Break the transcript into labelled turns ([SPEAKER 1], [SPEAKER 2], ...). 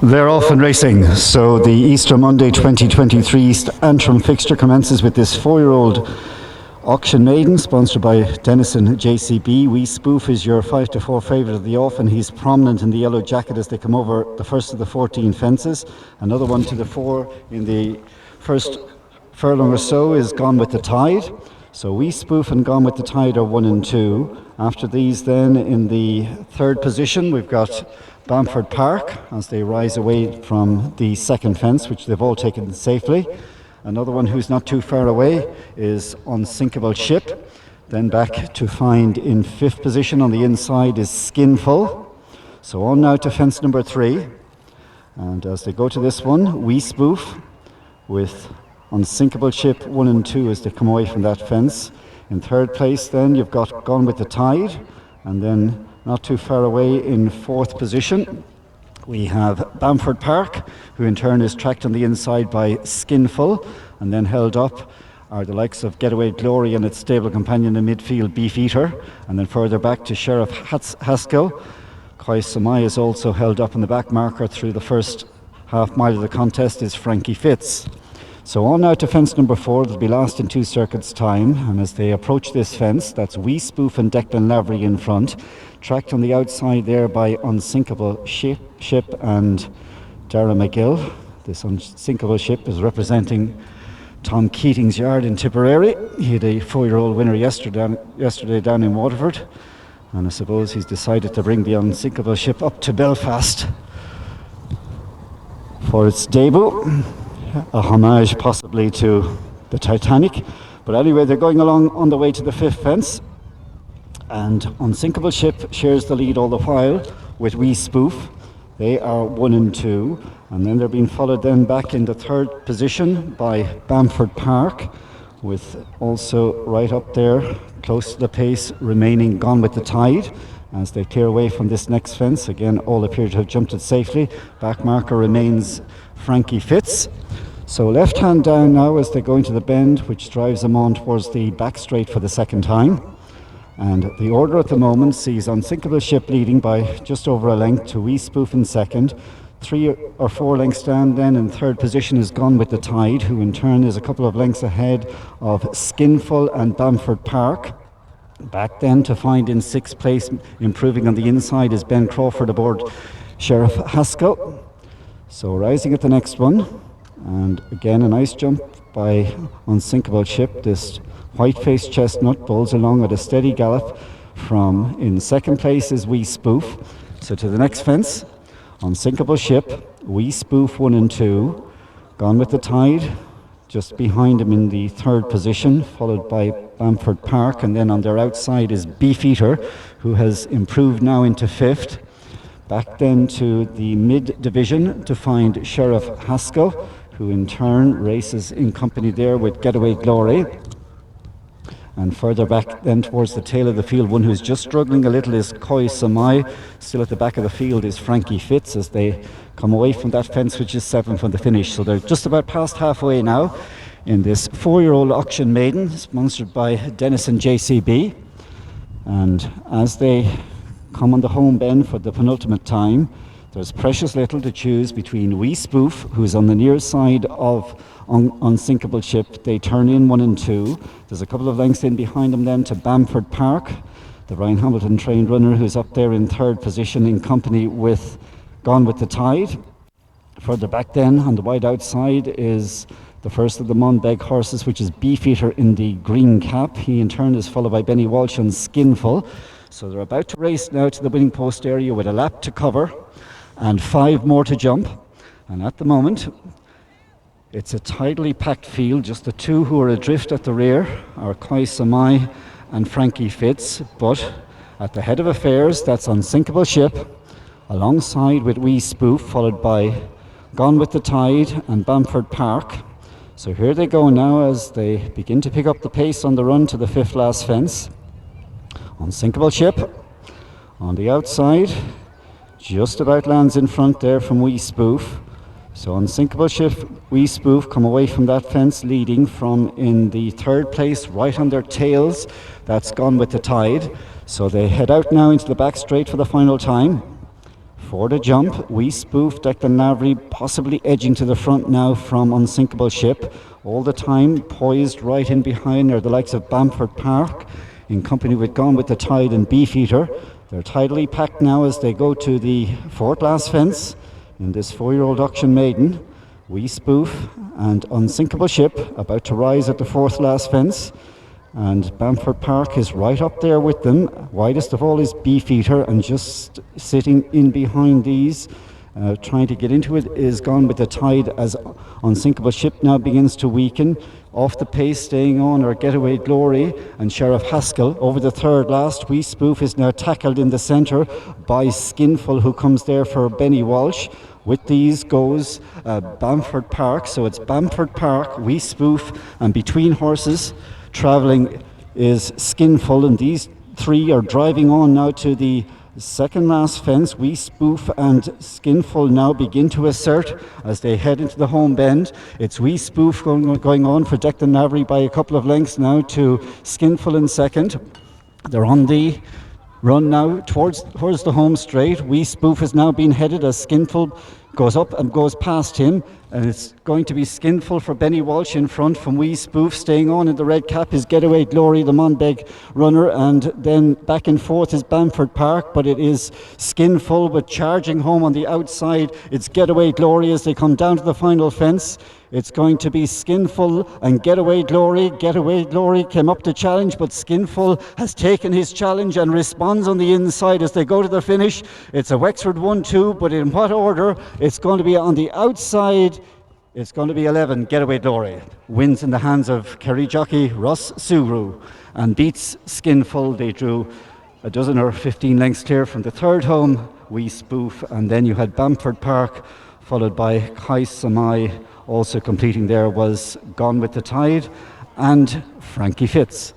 [SPEAKER 1] They're off and racing. So the Easter Monday 2023 East Antrim fixture commences with this 4-year-old auction maiden sponsored by Dennison JCB. We Spoof is your 5-4 favourite of the off, and he's prominent in the yellow jacket as they come over the first of the 14 fences. Another one to the 4 in the first furlong or so is Gone with the Tide. So We Spoof and Gone with the Tide are 1 and 2. After these then, in the third position, we've got Bamford Park as they rise away from the second fence, which they've all taken safely. Another one who's not too far away is Unsinkable Ship. Then back to find in fifth position on the inside is Skinful. So on now to fence number 3. And as they go to this one, We Spoof with Unsinkable Ship 1 and 2 as they come away from that fence. In third place then you've got Gone with the Tide, and then not too far away in fourth position we have Bamford Park, who in turn is tracked on the inside by Skinful, and then held up are the likes of Getaway Glory and its stable companion in midfield, Beefeater, and then further back to Sheriff Haskell. Koi Samai is also held up on the back marker through the first half mile of the contest is Frankie Fitz. So on now to fence number 4, they'll be last in 2 circuits time, and as they approach this fence, that's We Spoof and Declan Lavery in front, tracked on the outside there by Unsinkable Ship and Dara McGill. This Unsinkable Ship is representing Tom Keating's yard in Tipperary. He had a 4-year-old winner yesterday down in Waterford, and I suppose he's decided to bring the Unsinkable Ship up to Belfast for its debut. A homage possibly to the Titanic, but anyway, they're going along on the way to the fifth fence, and Unsinkable Ship shares the lead all the while with We Spoof. They are 1 and 2, and then they're being followed then back in the third position by Bamford Park, with also right up there close to the pace remaining Gone with the Tide. As they clear away from this next fence, again all appear to have jumped it safely. Back marker remains Frankie Fitz. So left hand down now as they go into the bend, which drives them on towards the back straight for the second time. And the order at the moment sees Unsinkable Ship leading by just over a length to We Spoof in second. 3 or 4 lengths down then in third position is Gone with the Tide, who in turn is a couple of lengths ahead of Skinful and Bamford Park. Back then to find in 6th place, improving on the inside, is Ben Crawford aboard Sheriff Haskell. So rising at the next one, and again a nice jump by Unsinkable Ship. This white-faced chestnut bowls along at a steady gallop. From in second place is We Spoof. So to the next fence, Unsinkable Ship, We Spoof 1 and 2, Gone with the Tide just behind him in the third position, followed by Bamford Park, and then on their outside is Beefeater, who has improved now into 5th. Back then to the mid-division to find Sheriff Haskell, who in turn races in company there with Getaway Glory. And further back then towards the tail of the field, one who's just struggling a little is Koi Samai. Still at the back of the field is Frankie Fitz as they come away from that fence, which is 7 from the finish. So they're just about past halfway now in this 4-year-old auction maiden sponsored by Dennison JCB. And as they come on the home bend for the penultimate time, there's precious little to choose between We Spoof, who's on the near side of Unsinkable Ship. They turn in 1 and 2. There's a couple of lengths in behind them then to Bamford Park, the Ryan Hamilton trained runner, who's up there in third position in company with Gone with the Tide. Further back then on the wide outside is the first of the Monbeg horses, which is Beefeater in the green cap. He in turn is followed by Benny Walsh on Skinful. So they're about to race now to the winning post area with a lap to cover and 5 more to jump. And at the moment it's a tidily packed field. Just the 2 who are adrift at the rear are Koi Samai and Frankie Fitz, but at the head of affairs that's Unsinkable Ship alongside with We Spoof, followed by Gone with the Tide and Bamford Park. So here they go now as they begin to pick up the pace on the run to the 5th last fence. Unsinkable Ship on the outside just about lands in front there from We Spoof. So Unsinkable Ship, We Spoof come away from that fence leading from in the third place, right on their tails. That's Gone with the Tide. So they head out now into the back straight for the final time. For the jump, We Spoof, Declan Lavery, possibly edging to the front now from Unsinkable Ship. All the time poised right in behind are the likes of Bamford Park, in company with Gone with the Tide and Beefeater. They're tidally packed now as they go to the fourth last fence in this 4-year-old auction maiden. We Spoof and Unsinkable Ship about to rise at the fourth last fence. And Bamford Park is right up there with them. Widest of all is Beefeater, and just sitting in behind these, trying to get into it, is Gone with the Tide as Unsinkable Ship now begins to weaken. Off the pace, staying on, are Getaway Glory and Sheriff Haskell. Over the third last, We Spoof is now tackled in the centre by Skinful, who comes there for Benny Walsh. With these goes Bamford Park. So it's Bamford Park, We Spoof, and between horses travelling is Skinful, and these three are driving on now to the second last fence. We Spoof and Skinful now begin to assert as they head into the home bend. It's We Spoof going on for Declan Lavery by a couple of lengths now to Skinful in second. They're on the run now towards the home straight. We Spoof has now been headed as Skinful goes up and goes past him, and it's going to be Skinful for Benny Walsh in front from We Spoof. Staying on in the red cap is Getaway Glory, the Monbeg runner, and then back and forth is Bamford Park, but it is Skinful, but charging home on the outside. It's Getaway Glory as they come down to the final fence. It's going to be Skinful and Getaway Glory. Getaway Glory came up to challenge, but Skinful has taken his challenge and responds on the inside as they go to the finish. It's a Wexford 1-2, but in what order? It's going to be on the outside. It's going to be 11, Getaway Glory. Wins in the hands of Kerry jockey Russ Suru and beats Skinful. They drew a dozen or 15 lengths clear from the third home, We Spoof, and then you had Bamford Park, followed by Kai Samai. Also completing there was Gone with the Tide and Frankie Fitz.